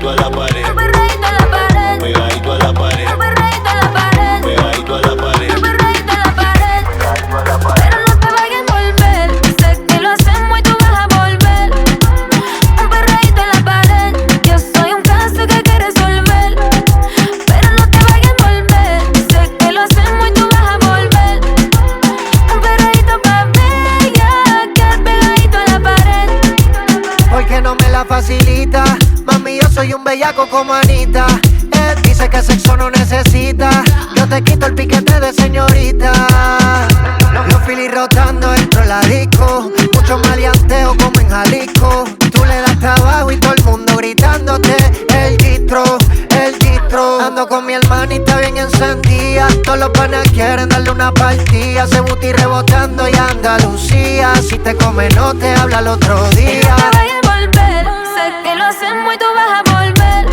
Pegadito a la pared. Pegadito a la pared. Pegadito a la pared. Pegadito a la pared. Pegadito a la pared. Pegadito a la pared. Pero no te vayas a envolver. Sé que lo hacemos y tú vas a volver. Un perreíto en la pared. Yo soy un caso que hay que resolver. Pero no te vayas a envolver. Sé que lo hacemos y tú vas a volver. Un perreíto pa' bella, que pegadito a la pared. Porque no me la facilita. Mami, yo soy un bellaco como Anita. Él dice que sexo no necesita. Yo te quito el piquete de señorita. Los filis rotando dentro de la disco. Mucho maleanteo como en Jalisco. Tú le das trabajo y todo el mundo gritándote el distro, el distro. Ando con mi hermanita bien encendida. Todos los panas quieren darle una partida. Se booty rebotando y Andalucía. Si te come no te habla el otro día. No te vayas a volver. Sé que lo hacemos y tú vas a volver.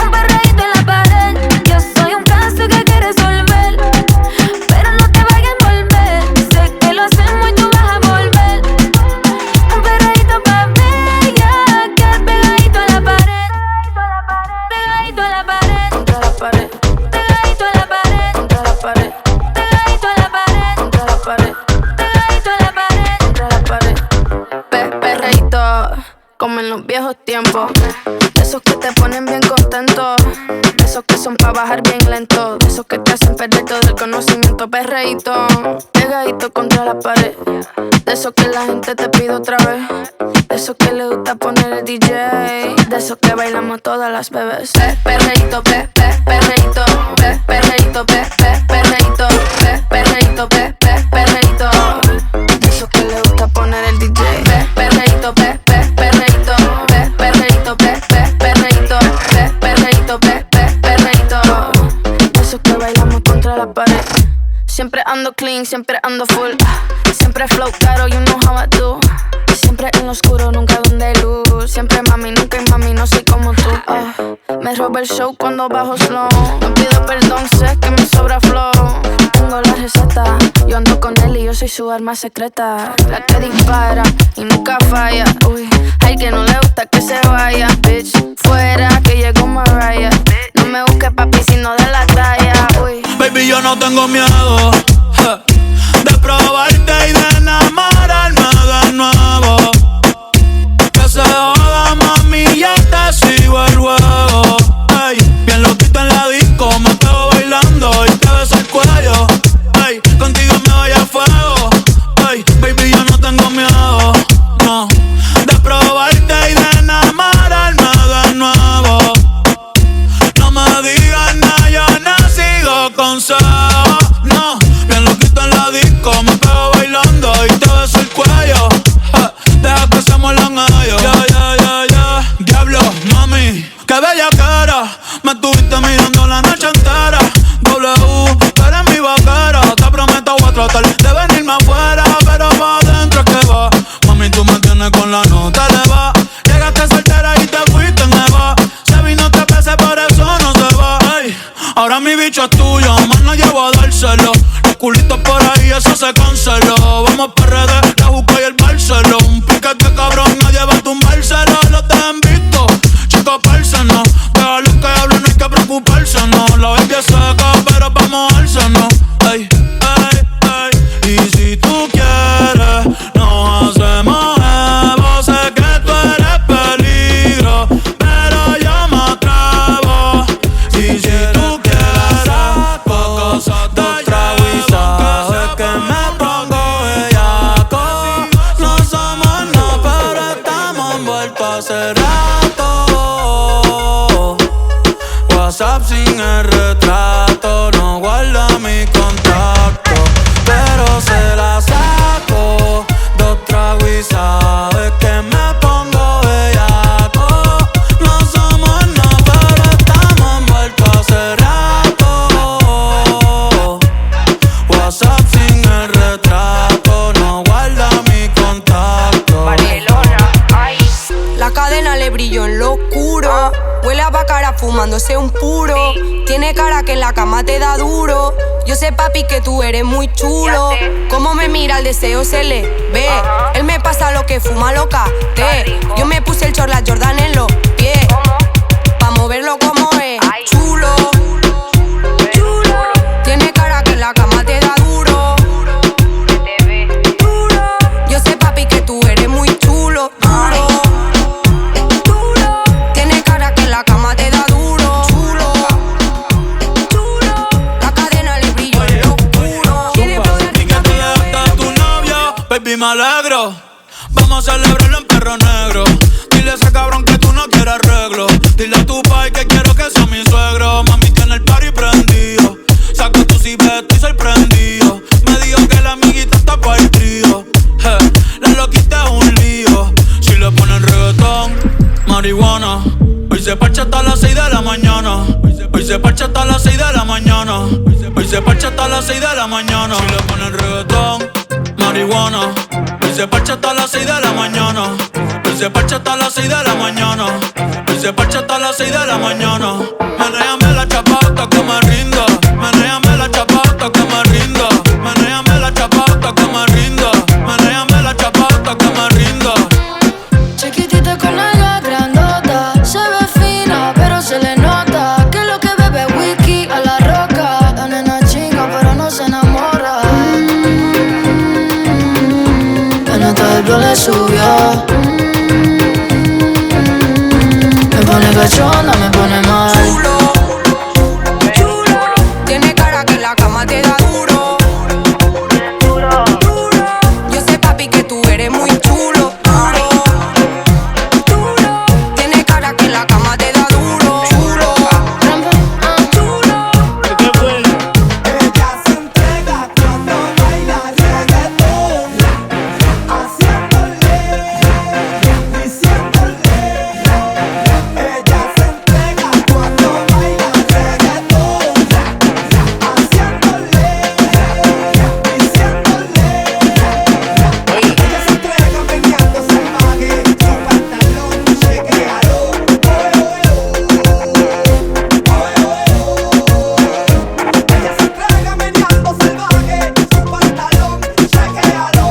Un perreíto en la pared. Yo soy un caso que hay que resolver. Pero no te vayas a volver. Sé que lo hacemos y tú vas a volver. Un perreíto pa' bella, que pegadito a la pared. Pegadito a la pared. Contra la pared. Pegadito a la pared. Contra la pared. Pegadito a la pared. Contra la pared. Pegadito a la pared. Contra la pared. Perreíto, como en los viejos tiempos. De esos que te ponen bien contento. De esos que son pa' bajar bien lento. De esos que te hacen perder todo el conocimiento. Perreíto, pegadito contra la pared. De esos que la gente te pide otra vez. De esos que le gusta poner el DJ. De esos que bailamos todas las bebés. Perreíto, perreíto, perreíto, perreíto, perreíto, perreíto. De esos que le gusta poner el DJ. Perreíto, perreíto, perreíto, perreíto, perreíto. De esos que bailamos contra la pared. Siempre ando clean, siempre ando full. Siempre flow caro, you know how I do. Siempre en lo oscuro, nunca donde hay luz. Siempre mami, nunca hay mami, no soy como tú. Me roba el show cuando bajo slow. No pido perdón, sé que me sobra flow. Tengo la receta, yo ando con él y yo soy su arma secreta. La que dispara y nunca falla. Uy, hay que no le gusta que se vaya. Bitch, fuera que llegó Mariah. No me busques papi sino de la talla. Uy, baby, yo no tengo miedo de probarte y de enamorarme de nuevo. Que se joda, mami, ya te sigo el juego. Ey, bien loquito en la disco, me pego bailando y te beso el cuello. Ey, contigo me voy a fuego. Ey, baby, yo no tengo miedo, no, de probarte y de enamorarme de nuevo. No me digas nada, yo no sigo consejos, no. Bien loquito en la disco, me pego bailando y te beso el cuello. Deja que se muelan ellos. Ya. Diablo, mami, qué bella cara. Me estuviste mirando la noche entera. W, tú eres mi vaquera. Te prometo voy a tratar de venirme afuera, pero pa' adentro es que va. Mami, tú me tienes con la nota eleva. Llegaste soltera y te fuiste en Eva. Se vino 3 veces, por eso no se va. Ey, ahora mi bicho es tuyo, más no llevo a dárselo. Los culitos por ahí, eso se canceló. Vamos pa' RD, la busco y el Barceló. Un piquete cabrón, nadie va a tumbárselo. Los dejan visto, chicos, pársenos. Deja lo que hablen, no hay que preocuparse, no. La baby es seca, pero vamos al seno. Ey, ey, ey. Y si tú quieres, nos hacemos evo. Sé que tú eres peligro, pero yo me atrevo. Y si tú quieres, cosas de trago y sabes que me pongo bellaco. No somos nada, pero estamos envueltos hace rato. WhatsApp sin el retrato, no guarda mi contacto, pero se la saco. 2 tragos y sabes que me pongo bellaco. No somos nada, pero estamos envueltos hace rato. WhatsApp sin el retrato, no guarda mi contacto. La cadena le brilló en lo oscuro. Huele a bacara fumándose un puro. Tiene cara que en la cama te da duro. Yo sé, papi, que tú eres muy chulo. Cómo me mira, el deseo se le ve. Él me pasa lo que fuma loca. Yo me puse el short, la Jordan en los pies. moverlo como es. Chulo, chulo. Tiene cara que en la cama te da duro. Yo sé, papi, que tú eres muy chulo. Duro, duro. Tiene cara que en la cama te da duro. Chulo, chulo. La cadena le brilló en lo oscuro. Y que te dejaste a tu novio, baby, me alegro. Vamos a celebrarlo en perro negro. Dile a ese cabrón que tú no quieres arreglo. Dile a tu pai que quiero que sea mi suegro. Mami tiene el party prendido. Saca tu ciber, estoy sorprendido. Me dijo que la amiguita está pa' el trío. La loquita es un lío. Si le ponen reggaetón, marihuana. Hoy se parcha hasta las 6 de la mañana. Hoy se parcha hasta las 6 de la mañana. Hoy se parcha hasta las 6 de la mañana. Si le ponen reggaetón, marihuana. Hoy se parcha hasta las 6 de la mañana. Hoy se parcha hasta las 6 de la mañana. Hoy se parcha hasta las 6 de la mañana. Menéame la chapata que me rinda. Menéame la chapata que me rinda. Menéame la chapata que me rinda. Menéame la chapata que me rinda. Chiquitita con alga grandota, se ve fina pero se le nota que lo que bebe es whisky a la roca. La nena chinga pero no se enamora. Nota del blow le subió. Me pone cachonda, me pone mal. Chulo, chulo. Tiene cara que en la cama te da duro. Duro. Yo sé, papi, que tú eres muy chulo. Duro, duro. Tiene cara que en la cama te da duro. Chulo, chulo. Ella se entrega cuando baila reggaetón, haciéndole, diciéndole. Ella se entrega cuando baila reggaetón, haciéndole, diciéndole. Ella se entrega meneando salvaje, su pantalón chequeado. Ella se entrega meneando salvaje, su pantalón chequeado.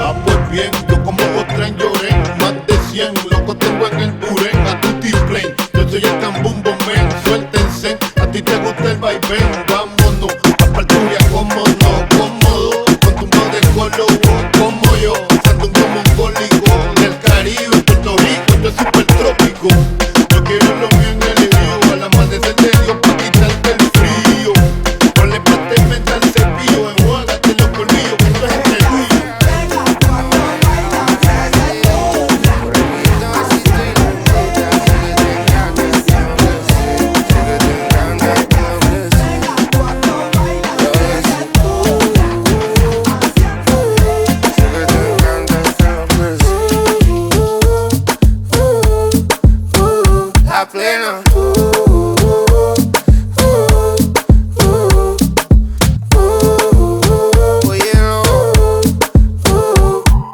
Ah, pues bien, yo como vos traen lloré. Más de 100, loco tengo en el Buren. A tu display, yo soy el cambumbo men. Suéltense, a ti te gusta el vaivén. Vámonos, a Parturia, como no, cómodo. Con tu de colo, como yo. Sandón como un cólico. Del Caribe, Puerto Rico, esto es super trópico. Yo quiero lo mío en el río. A la madre de Dios pa' quitarte el frío. Ponle pasta y meta el cepillo. Enjuágate los colmillos, que esto es entre tú y yo. La plena.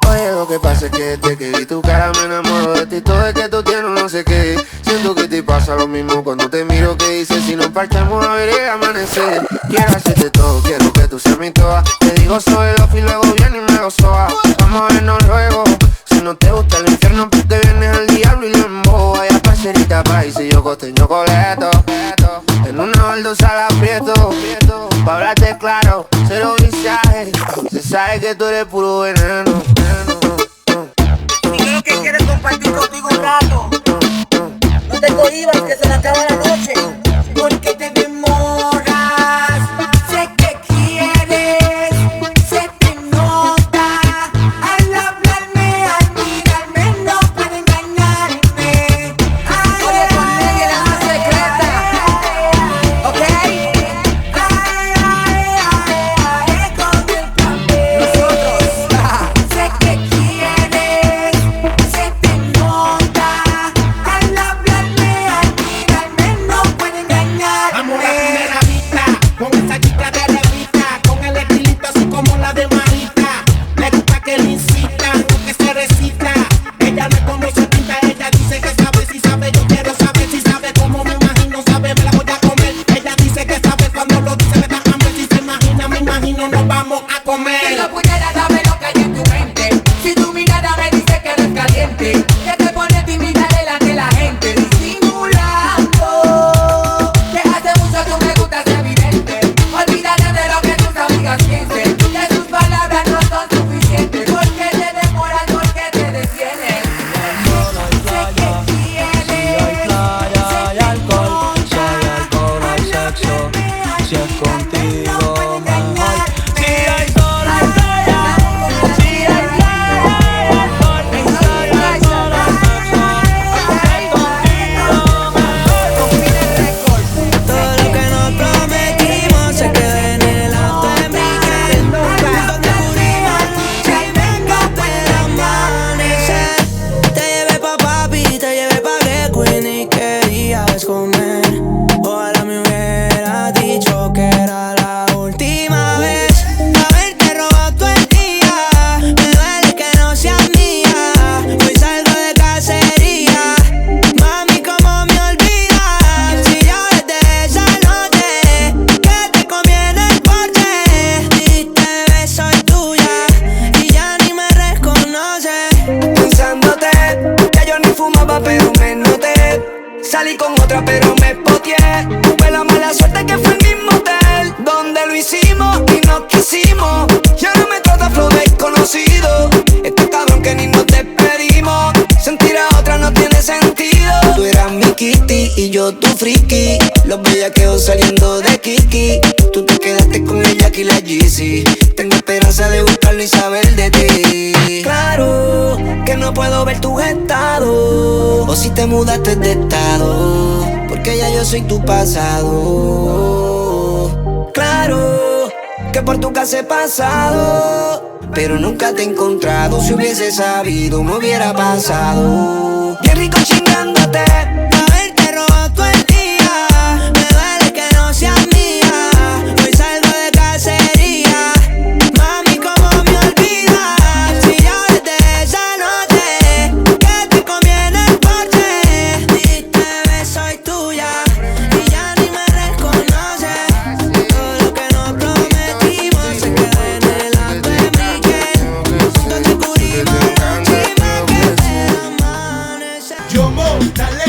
Oye, lo que pasa es que desde que vi tu cara me enamoro de ti. Todo es que tú tienes no sé qué. Siento que te pasa lo mismo cuando te miro. Que dices si nos parchamos a ver el amanecer. Quiero hacerte todo, quiero que tú seas mi toa. Te digo soy loco y luego viene y me lo soba. Vamos a vernos luego. Si no te gusta el infierno, pues te vienes al diablo y lo emboba. Vaya parcerita país y yo costeño coleto. En una baldosa la aprieto. Pa' hablarte claro, cero visaje. Se sabe que tú eres puro veneno. Y creo que quieres compartir contigo un rato. No te cohibas que se le acaba la noche. Porque te demoras. Sé que quieres. Se te nota. Al hablarme, al mirarme, no puede engañarme. Oye, con ella la más secreta. ¿Ok? Con el plan B. Nosotros. Sé que quieres. Se te nota. salí con otra pero me poteé. Tuve la mala suerte que fue el mismo hotel donde lo hicimos y nos quisimos. Y ahora me trata flow desconocido. Este cabrón que ni nos despedimos. Sentir a otra no tiene sentido. Tú eras mi Kitty y yo tu friki. Los bellaqueos saliendo de Kiki. Tú te quedaste con el Jack y la Yeezy. Tengo esperanza de buscarlo y saber de ti. Claro que no puedo ver tus estados. O si te mudaste de estado, porque ya yo soy tu pasado. Claro que por tu casa he pasado, pero nunca te he encontrado. Si hubiese sabido me hubiera pasado. Bien rico chingándote, haberte robado todo el día. Me duele que no seas mía. Hoy salgo de cacería. Mami, ¿cómo me olvidas? Si ya desde esa noche que te conviene el porche. Diste beso y tuya y ya ni me reconoces. Todo lo que nos prometimos se quedó en el acto de Miguel. Juntos descubrimos la chima que te amanece. Yo mo, dale.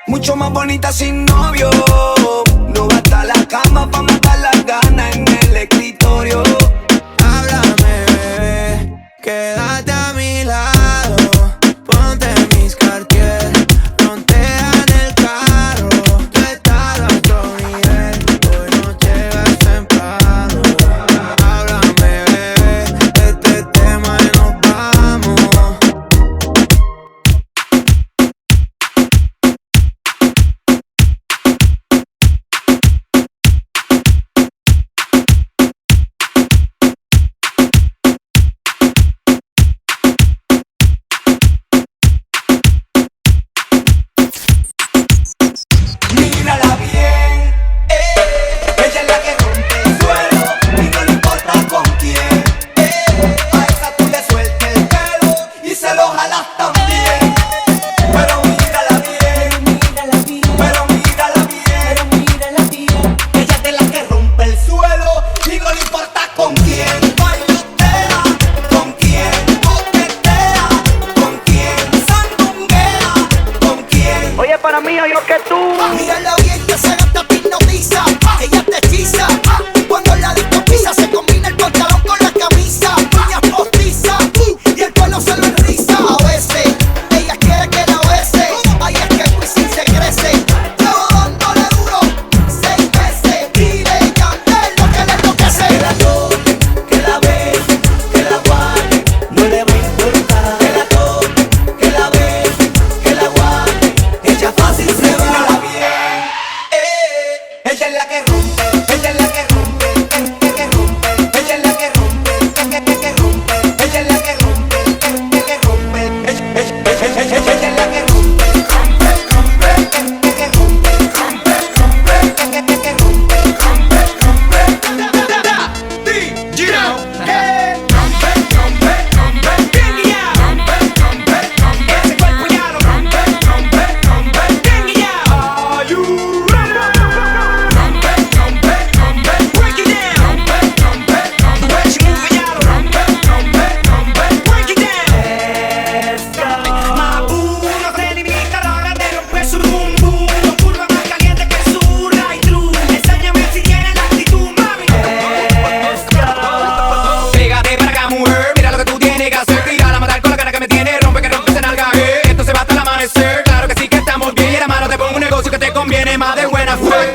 mucho más bonita sin novio. No basta la cama pa' matar las ganas en el escritorio. Háblame, bebé, quédate a mi lado. Ponte mis Cartier, frontea en el carro. Tú estás a otro nivel, hoy no llegas temprano. Háblame, bebé, este tema y nos vamos. Mírala bien, ella es la que rompe el suelo y no le importa con quién. A esa tú le sueltas el pelo y se lo jalas también. Pero mírala bien, pero mírala bien, ella es de la que rompe el suelo y no le importa con quién. Bailotea, con quién, coquetea, con quién, sandunguea, con quién. Oye, para mí hay lo que tú. Mírala bien que se gasta hipnotiza. Ella te hechiza. Cuando la disco pisa se combina el pantalón con la camisa. Uñas postizas y el pelo se lo enriza. A veces ella quiere que la bese. Ahí es que Wisin se crece. Llevo dándole duro 6 veces. Tire y cante lo que le enloquece. Que la toque, que la bese, que la guarde, no le va a importar. Que la toque, que la bese, que la guarde, ella fácil se va. Mírala bien, ella es la que rompe, ella es la que rompe, que rompe, ella es la que rompe, que rompe, ella es la que rompe, que rompe, ella es la que rompe, que rompe, pégate para acá, mujer, mira lo que tú tienes que hacer. Tírala a matar con la cara que me tiene. Rompe que rompe, se nalga, esto se va hasta el amanecer. Claro que sí que estamos bien y en la mano te pongo un negocio que te conviene más de buena fe.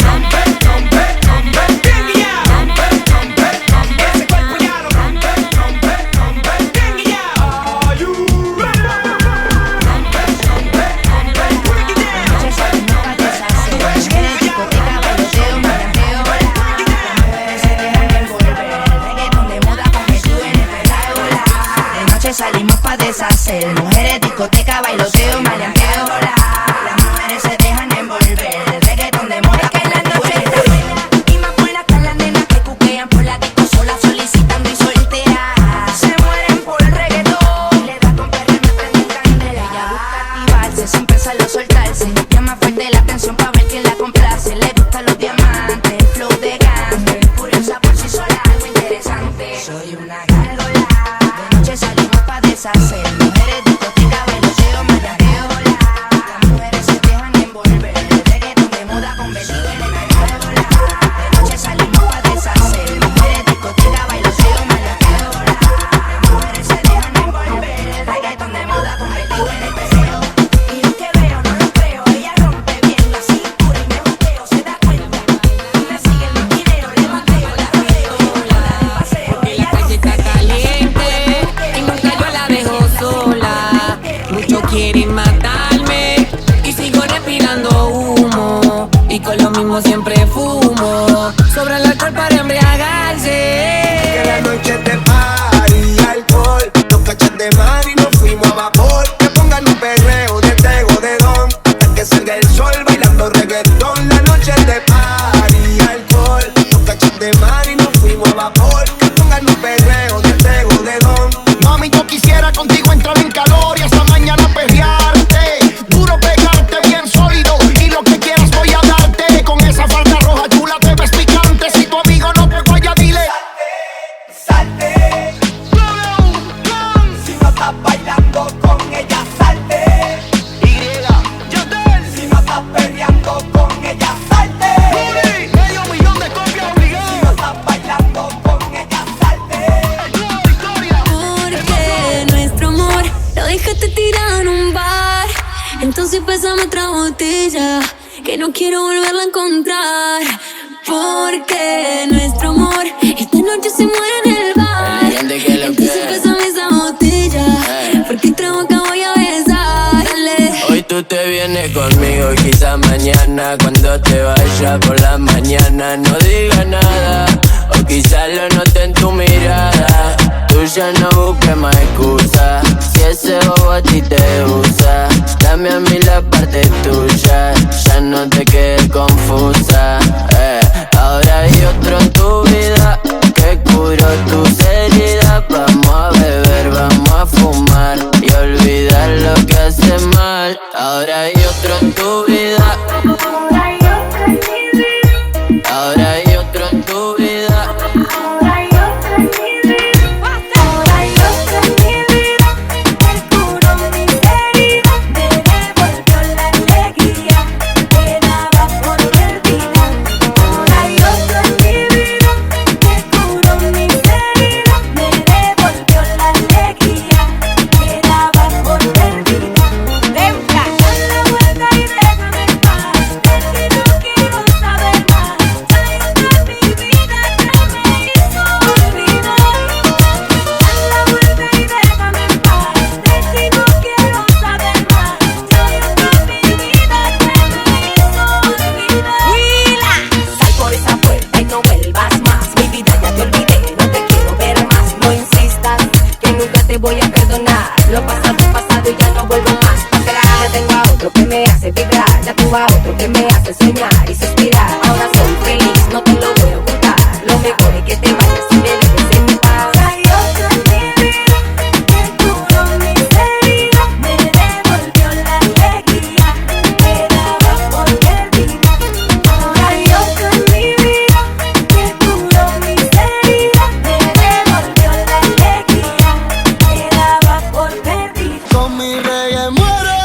Ese cuerpo ya lo rompe, salimos pa' deshacer. Mujeres, discoteca, bailoteo, maleanteo. Las mujeres se dejan envolver. El reggaetón de moda que en la noche está buena. Y más buena están las nenas que cuquean por la disco sola, solicitando y solteras. Se mueren por el reggaetón. Le da con perro y me prenden candela. Ella busca activarse, sin pensarlo soltarse. Llama fuerte la atención pa' ver quién la complace. Le gustan los diamantes, el flow de gante. Curiosa por sí sola, algo interesante. Soy una gárgola. De noche salimos pa' deshacer. Mujeres, discoteca, bailoteo, maleanteo. Las mujeres se dejan envolver. El reggaetón de moda convertido en una gárgola. De noche salimos pa' deshacer. Mujeres, discoteca, bailoteo, maleanteo. Las mujeres se dejan envolver. El reggaetón de moda convertido en el peseo. Y lo que veo, no lo creo. Ella rompe bien la cintura y me boteo, se da cuenta. Y me sigue el maquinero, le mateo, la rodeo, la da de paseo. La calle está caliente y nunca yo la dejo sola. Muchos quieren matarme y sigo respirando humo. Y con lo mismo siempre fumo. Sobra el alcohol para embriagarse. que la noche es de party, alcohol. Nos cachas de mar y nos fuimos a vapor. Que pongan un perreo de tego de don. Hasta que salga el sol bailando reggaetón. La noche es de party, alcohol. Nos cachas de mar y nos fuimos a vapor. Que pongan un perreo de tego de don. Mami, yo quisiera contigo entrar en calor y hasta mañana perrearte. Duro pegarte bien sólido y lo que quieras voy a darte. Con esa falda roja chula te ves picante. Si pásame otra botella, que no quiero volverla a encontrar. Porque nuestro amor esta noche se muere en el bar. Entonces pásame esa botella, porque otra boca voy a besar. Dale. Hoy tú te vienes conmigo y quizás mañana cuando te vayas por la mañana no digas nada, o quizás lo note en tu mirada. Tú ya no busques más excusas, si ese bobo a ti te usa. Dame a mí la parte tuya, ya no te quedes confusa. Ahora hay otro en tu vida que curó tus heridas. Vamos a beber, vamos a fumar y olvidar lo que hace mal. Ahora hay otro en tu vida. Ahora hay otro en tu vida. Voy a perdonar lo pasado, pasado y ya no vuelvo más para atrás. Ya tengo a otro que me hace vibrar, ya tengo a otro que me hace soñar y suspirar. Ahora soy feliz, no te lo voy a ocultar. Lo mejor es que te vayas y me dejes en paz. Hay otro en mi vida que curó mis heridas, me devolvió la alegría que daba por perdida. Ahora hay otro en mi vida que curó mis heridas, me devolvió la alegría. Con mi reggae muero,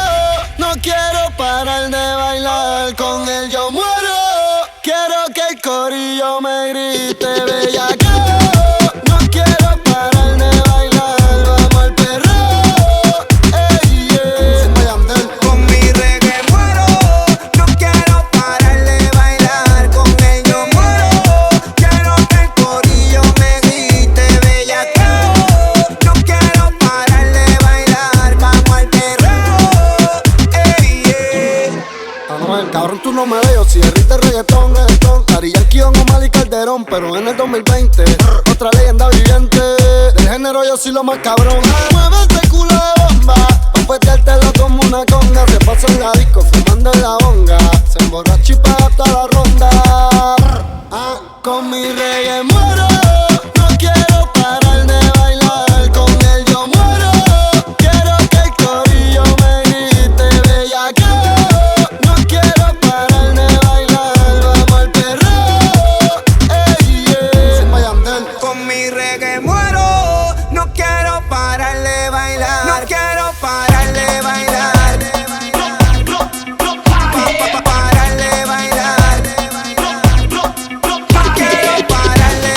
no quiero parar de bailar. Con él yo muero, quiero que el corillo me grite bellaqueo. No quiero parar de bailar, vamos al perreo. Ey, yeah. Con mi reggae muero, no quiero parar de bailar. Con él yo muero, quiero que el corillo me grite bellaqueo. No quiero parar de bailar, vamos al perreo. Ey, yeah. Anuel, cabrón, tú no me veo si derrite reggaetón. Daddy Yankee, Omar y Calderón, pero en el 2020 otra leyenda viviente. Del género yo soy lo más cabrón. Mueve ese culo de bomba, pa' peteártelo como una conga. Se pasa en la disco fumando en la bonga, se emborracha y paga toda la ronda. Con mi reggae muero, no quiero parar de bailar. Con él yo muero, quiero que el corillo me grite bellaqueo. No quiero parar de bailar, vamos al perreo. Ey, yeah. Con mi reggae muero, no quiero parar de bailar. No quiero parar de bailar. Parar de bailar. Quiero parar de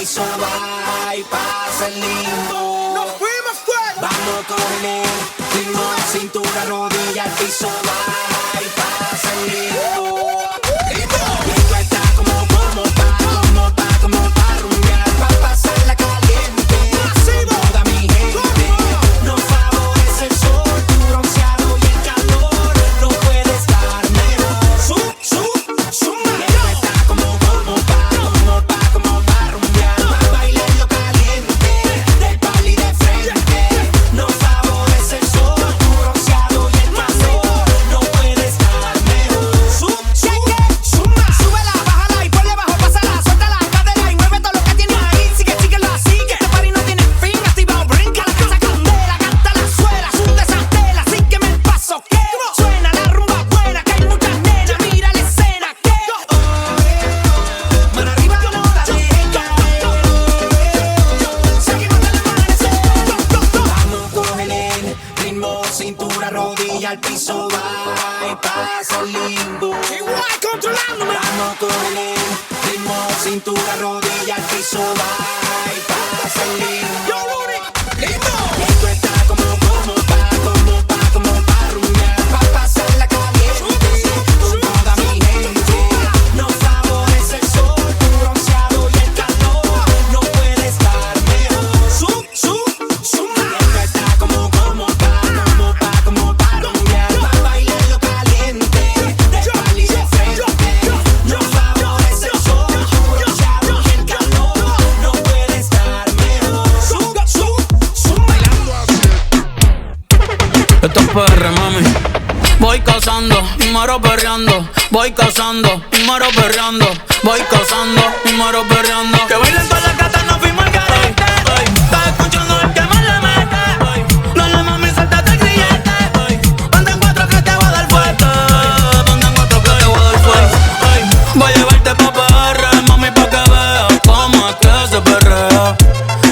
piso va y pasa el limbo. Nos fuimos fuera. Vamos con el ritmo, cintura, rodilla, al piso va y pasa el limbo. Y tú estás como pa' rumbear, pa' pasarla caliente. Toda mi gente, nos favorece el sol, tu bronceado y el calor, no puede estar mejor. Y tú estás como pa' rumbear, pa' bailarlo caliente, del pali de frente. Nos favorece el sol, tu bronceado y el calor, no puede estar mejor. Súbela, bájala y ponle bajo, pásala, suelta la cadera y mueve todo lo que tienes ahí. Síguelo así, que este party no tiene fin. Activado, brinca la casa candela, canta la suela, sunde esa tela, sígueme el paso que suena la rumba buena, que hay muchas nenas, mira la escena que mano arriba no la dejen caer. Seguimos del amanecer. Vamos con el ritmo, cintura, rodilla, al piso va y pasa el limbo. Igual controlándome. Vamos con el ritmo, cintura, rodilla, al piso va y pasa el limbo. Y tú estás como pa' rumbear, pa' pasarla caliente. Con toda mi gente, nos favorece el sol, tu bronceado y el calor, no puede estar mejor. Y tú estás como pa' rumbear, pa' bailarlo caliente, del pali de frente. Nos favorece el sol, tu bronceado y el calor, no puede estar mejor. Esto es PR, mami. Voy cazando y muero perreando. Voy cazando y muero perreando. Voy cazando y muero perreando. Que bailen todas las gatas, no fuimos al garete. Estás escuchando el que más le mete. No le mami, suéltate el grillete. Ponte en cuatro que te voy a dar fuerte. Ponte en cuatro que te voy a dar fuerte. Voy a llevarte pa' PR, mami, pa' que veas cómo es que se perrea.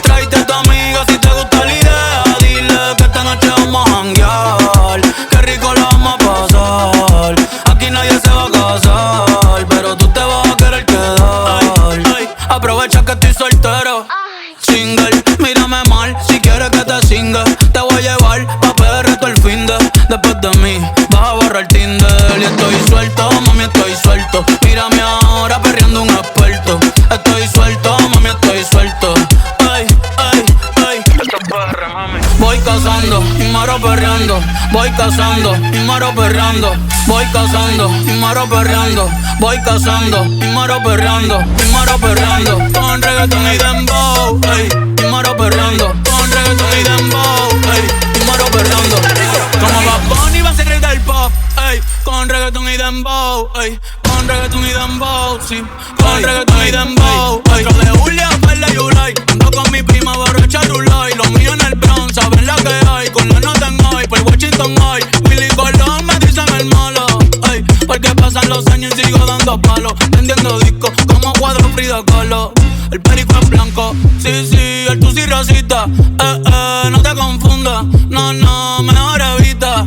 Tráete a tu amiga si te gusta la idea. Dile que esta noche vamos a janguear. Qué rico la vamos a pasar. Aquí nadie se va a casar, pero tú te vas a querer quedar. Aprovecha que estoy soltero. Single, mírame mal si quieres que te singa. Te voy a llevar pa' PR todo el finde. Después de mí vas a borrar Tinder. Y estoy suelto, mami, estoy suelto. Mírame ahora perreando un experto. Estoy suelto, mami, estoy suelto. Esto es PR, mami. Voy cazando y muero perreando. Voy cazando y muero perreando. Voy cazando y muero perreando. Voy cazando y muero perreando. Y muero perreando con reggaeton y dembow. Y muero perreando con reggaeton y dembow. Y muero perreando como Bad Bunny va a ser rey del pop. Con reggaeton y dembow. Con reggaeton y dembow. Sí, con reggaeton y dembow. Otro de Julia, Perla y Yulai. Ando con mi prima borracha Rulay. Los míos en el Bronx, saben la que hay. Con la nota en hoy, por Washington hoy. Willy Colón me dicen el malo. Porque pasan los años y sigo dando palos. Vendiendo discos como cuadro Frida Kahlo. El perico es blanco, sí, el tusi rosita. No te confundas, no, mejor evita.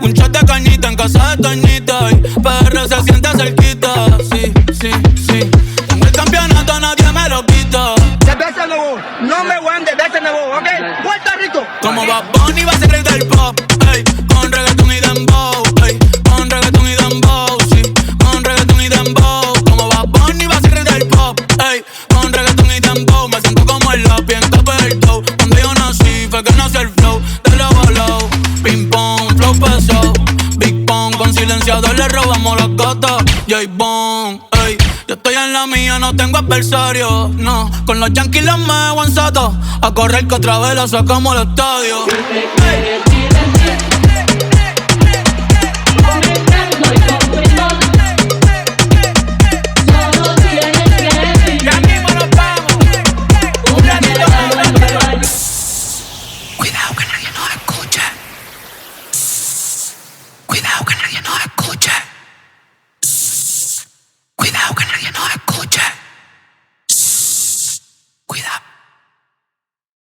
Un shot de cañita en casa de Toñita. PR se siente cerquita, sí. Tengo el campeonato, nadie me lo quita. Cerveza Nuevo, number one de Cerveza Nuevo, ¿ok? Puerto Rico. Como Bad Bunny va a ser rey del pop. Con reggaeton y dembow. Con reggaeton y dembow, sí. Con reggaeton y dembow. Como Bad Bunny va a ser rey del pop. Con reggaeton y dembow. Me siento como el lápiz en tope del toe. Cuando yo nací fue que nació el flow de lo volado. Ping pong, flow pesado. Big Pong, con silenciador le robamos las gatas. J-Bone, yo estoy en la mía, no tengo adversario. No, con los Yankees los me aguanzato. A correr que otra vez la sacamos al estadio.